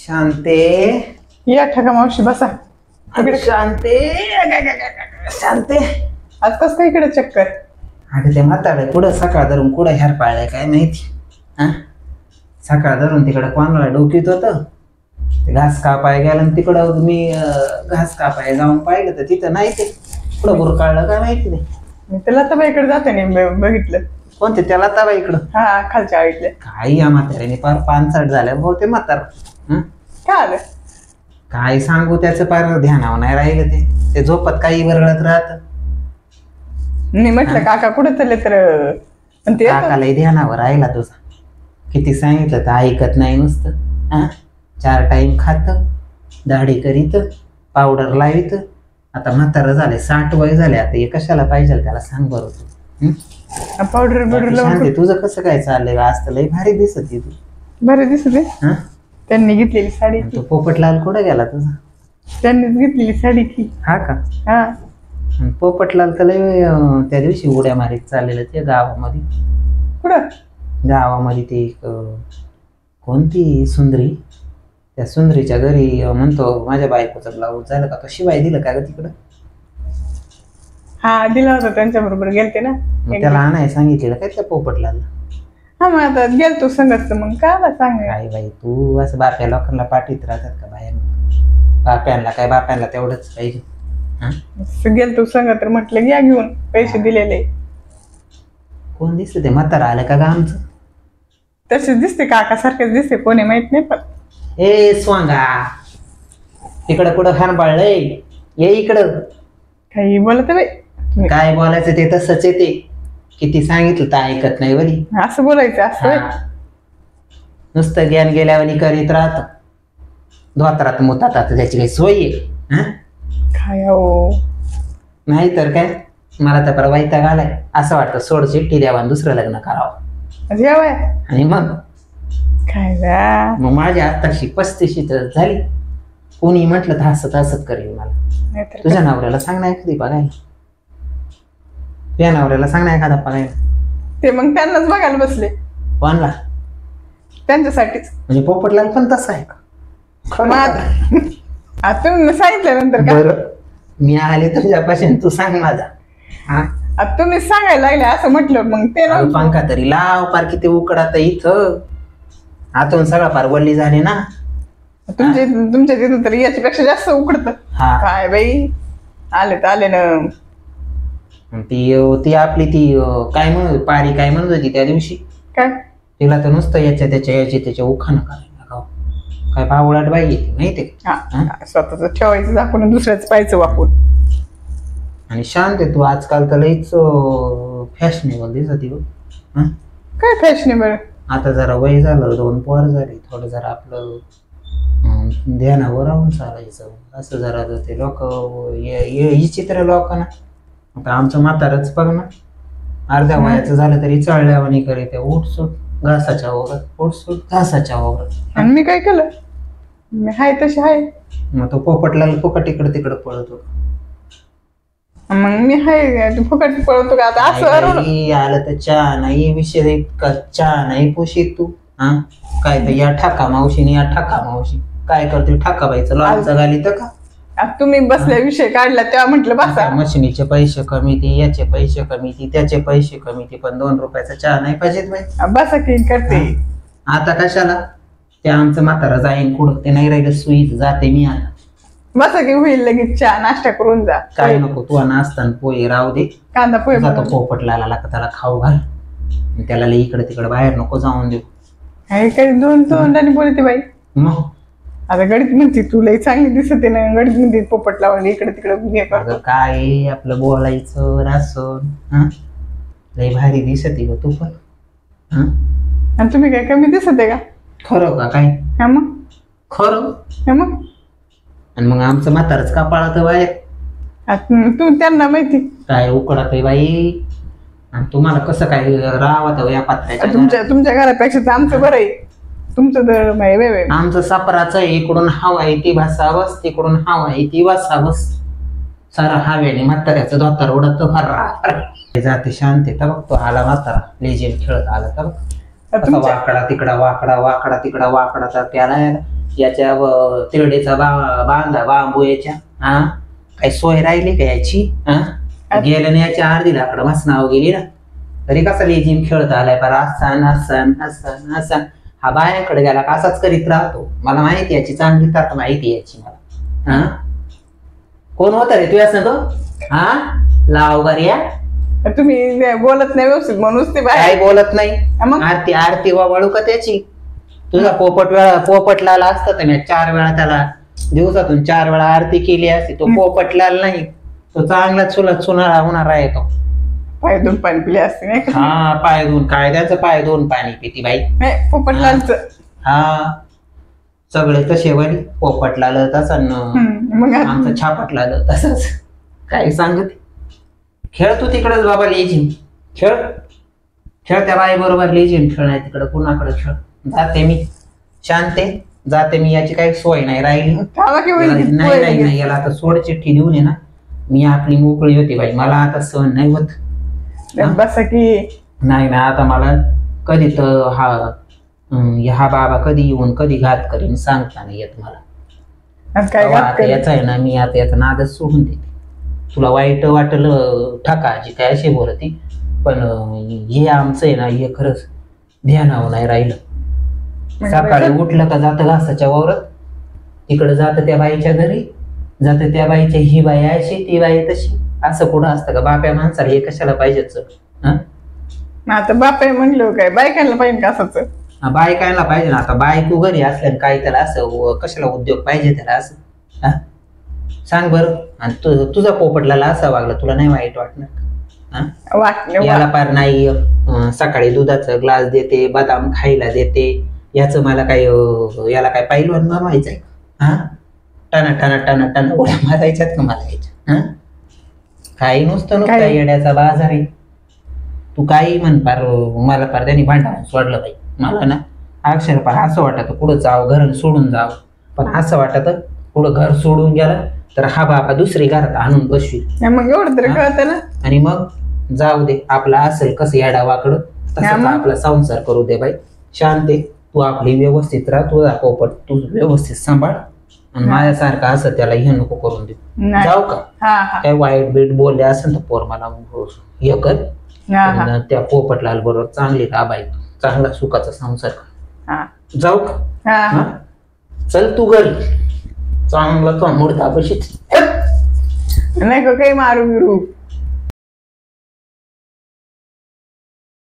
शांते या ठका मावशी बसा. अगं शांते शांते आज कस काय इकडे चक्कर? अगं ते म्हातारं कुठं सकाळ धरून कुठं ह्यार पाळलाय काय माहिती. हा सकाळ धरून तिकडं कोणाला डोकीत होतं ते घास कापाय गेला आणि तिकडं मी घास कापाय जाऊन पाहिलं तर तिथं नाही ते कुठं बुरकाळलं काय माहिती नाही. मी त्याला तर इकडे जाते नाही बघितलं. कोणते त्याला तवा इकडं हा खालच्या आईतले काही या म्हाताऱ्याने फार 5-6 झाल्या भाऊ ते म्हातार. काय आलं काय सांगू त्याचं फार ध्यानावर नाही राहिलं ते झोपत काही वरळत राहत. मी म्हटलं काका कुठे चालले तर पण ते काकालाही ध्यानावर राहिला तुझा. किती सांगितलं तर ऐकत नाही नुसतं. हा 4 टाइम खात दाढी करीत पावडर लावित. आता म्हातारं झाले 60 वय झाले आता हे कशाला पाहिजे त्याला सांग बरं तू. पावडर शांती तुझं कसं काय चाललंय आज तर लय भारी दिसत तू. बरे दिसते. हा त्यांनी घेतलेली साडी तो पोपटलाल कुठं गेला तुझा? त्यांनीच घेतलेली साडी की. हा का? हा पोपटलाल तर लय त्या दिवशी उड्या मारीत चाललेलं ते गावामध्ये. कुठं? गावामध्ये ते एक कोणती सुंदरी त्या सुंदरीच्या घरी म्हणतो माझ्या बायकोचा ब्लाऊज झालं का तो शिवाय दिलं का ग तिकडं? हा दिला होता त्यांच्या बरोबर गेलते ना. त्याला आणाय सांगितलेलं काय त्या पोपटलाल? हा मग आता गेलतो संगत मग काय सांग काय बाई तू असं बाप्या लोकांना पाठीत राहतात का बाहेर? बाप्यांना काय बाप्यांना तेवढंच पाहिजे. गेलतो संगत तर म्हटलं घ्या घेऊन पैसे दिलेले. कोण दिसत ते म्हातारा आलं का ग आमचं? तसेच दिसते काका सारखेच दिसते कोणी माहित नाही पण. ए स्वांगा तिकडं कुठं खान पाळलंय ये इकडं. काही बोलत बाई. काय बोलायचं ते तसंच येते. किती सांगितलं तर ऐकत नाही वली. असं बोलायचं असं नुसतं ज्ञान गेल्यावानी करीत राहत. धोत्रात मुतात आता त्याची काही सोय आहे. काय हो नाही तर काय मला तर वैताग आलाय. असं वाटतं सोड चिठ्ठी द्यावा आणि दुसरं लग्न करावं. जेवाय आणि मग काय मग माझ्या आत्ताशी 35 तर झाली. कोणी म्हटलं तर हसत करेल मला. तुझ्या नवऱ्याला सांग ना एखादी बघायला. तुझ्या नवऱ्याला सांग ना एखादा बघायला. ते मग त्यांनाच बघायला बसले. कोणला? त्यांच्यासाठीच. म्हणजे पोपटलाल पण तसं आहे का? तुम्ही सांगितल्यानंतर बरं मी आले तुझ्यापासून तू सांग माझा. हा तुम्ही सांगायला लागले असं म्हटलं मग ते पंखा तरी लाव पार किती उकडात इथं. आतून सगळा पार वल्ली झाली ना. तुमच्या तिथं तरी याच्यापेक्षा जास्त उकडत. काय बाई आले तर आले ना. ती आपली ती काय म्हणत पारी काय म्हणत होती त्या दिवशी काय तिला तर नुसतं याच्या उखाणं करायला काय भावळाट बाई येते माहितीये का? स्वतःच ठेवायचं दाखवून दुसऱ्याच पाहायचं वापरून. आणि शांत आहे तू आजकाल तर लईच फॅशनेबल दिसत हो. काय फॅशनेबल? आता जरा वय झालं 2 पोर झाली थोडं जरा आपलं ध्यानावर राहून चालायचं. असं जरा ते लोक ही चित्र लोकांना आता आमचं म्हातारच बघ ना अर्ध्या वयाचं झालं तरी चळल्यावानी करीत उठसूट घासाच्या ओघात उठसूट घासाच्या ओघात. आणि मी काय केलं? मी हाय तशी हाय. मग तो पोपटलाल फुकट इकडं तिकडं पळतो. मग मी हाय फुकट पळतो का आता? असं आलं तर चहा नाही विषय चहा नाही पोशीत तू. हा काय तर या ठाका मावशीने या ठाका मावशी काय करते ठाकाबाईचं लालचं घाली तर का? तुम्ही बसल्या विषय काढला तेव्हा म्हटलं बसा. मशिनीचे पैसे कमी ती याचे पैसे कमी ती त्याचे पैसे कमी ती पण 2 रुपयाचा चहा नाही पाहिजेत बाई. बसा की करते. आता कशाला ते आमचं म्हातारा जाईन कुठं ते नाही राहिलं सुईत जाते मी आता. बसा की होईल लगेच चहा नाश्ता करून जा. काय नको तू नाश्ता पोहे राहू दे. कांदा पोहे जातो पोपटलाला का त्याला खाऊ घाल. त्याला इकडे तिकडे बाहेर नको जाऊन देऊ. काही 2 तोंडाने बोलते बाई. मग आता गडीत म्हणते तू लई चांगली दिसते ना. गडीत म्हणते पोपट लावून इकडे तिकडे काय आपलं बोलायचं रासन लई भारी दिसते ग तू पण. आणि तुम्ही काय कमी दिसते का? खरं का काय? हा मग खरं मग. आणि मग आमचं म्हातारच का पाळत बाहेर? तू त्यांना माहिती काय उकडत बाई. आणि तुम्हाला कसं काय राहत या पात्र्याच्या? तुमच्या घरापेक्षा तर आमचं बरं आहे. तुमचं तर आमचं सापराचं इकडून हवा आहे ती भासावस तिकडून हवा आहे ती वासावस. सारा हवेने म्हाताऱ्याचं धोतर उडत हर्रा जाते शांत. तर बघ तो आला म्हातारा लेझीम खेळत आला तर असा वाकडा तिकडा वाकडा तिकडा वाकडा तर त्याला याच्या तिरडेचा बांधा बांबू याच्या हा काही सोय राहिली का याची हा गेलं नाही याच्या अर्धी लाकडं मस्त नाव गेली ना तरी कसा लेझिम खेळत आलाय पर हसन हसन हसन हसन हा बायाकडे गेला का असाच करीत राहतो मला माहिती याची चांगली तर माहिती याची मला हा कोण होता रे तू असं तो हा लाव या तुम्ही बोलत नाही व्यवस्थित म्हणून ते काय बोलत नाही आरती आरती वाळू का त्याची तुझा पोपटलाल असतं तर मी 4 वेळा त्याला दिवसातून 4 वेळा आरती केली असती तो पोपटलाल नाही तो चांगला चुलत चुनाळा होणार आहे तो पाय धुवून पाणी पिले असते नाही हा पाय धुवून काय त्याचं पाय धुवून पाणी पिती बाई पोपटलालचं हा सगळे तसे वरी पोपटलाल तसं आमचं छापटलाल तसंच काय सांगत खेळ तू तिकडच बाबा लेझिम खेळ खेळ त्या बाई बरोबर लेझिम खेळणार तिकडं कुणाकडे खेळ जाते मी शांते जाते मी याची काही सोय नाही राहिली नाही याला आता सोड चिठ्ठी देऊन ये ना मी आपली मोकळी होती बाई मला आता सहन नाही होत बस की नाही ना आता मला कधी तर हा बाबा कधी येऊन कधी घात करीन सांगता नाही येत मला आता याचा आहे ना मी आता याचा नादच सोडून देते तुला वाईट वाटलं ठकाजी काय अशी बोलती पण हे आमचं आहे ना हे खरंच ध्यानावर नाही राहिलं सकाळी उठलं का जातं घासाच्या वावरात तिकडे जातं त्या बाईच्या घरी जातं त्या बाईच्या ही बाई अशी ती बाई तशी असं कुठं असतं का बाप्या माणसाला हे कशाला पाहिजेच आता बाप म्हणलं काय बायकायला पाहिजे का असंच बायकायला पाहिजे ना आता बायको घरी असल्याने काय त्याला असं कशाला उद्योग पाहिजे त्याला असं सांग बरं आणि तुझा पोपटला असा वागला तुला नाही वाईट वाटणार याला पार नाही सकाळी दुधाचा ग्लास देते बदाम खायला देते याच मला काय याला काय पैलवान बनवायचंय हा टना टना टना टना उड्या मारायच्यात का मला याच्या काही नुसतं येड्याचा बाजार आहे तू काही म्हण पार मला पार त्यांनी भांडण सोडलं बाई मला ना अक्षर पार असं वाटत पुढं जावं घर सोडून जावं पण असं वाटत पुढं घर सोडून गेलं तर हा बाबा दुसरी घरात आणून बसवी मग एवढं तरी कळतं ना आणि मग जाऊ दे आपला असेल कसं याडा वाकडं तसं आपला संसार करू दे बाई शांती तू आपली व्यवस्थित राह तुझा पोपट तू व्यवस्थित सांभाळ आणि माझ्यासारखं असं त्याला हे नको करून दे जाऊ का काय वाईट बीट बोलले असेल तर पोर मला हे कर त्या पोपटलाल बरोबर चांगली राबाई चांगला सुखाचा संसार कर जाऊ का चल तू घरी चांगला तो मुर्दा बशीत नाही काही मारू बिरू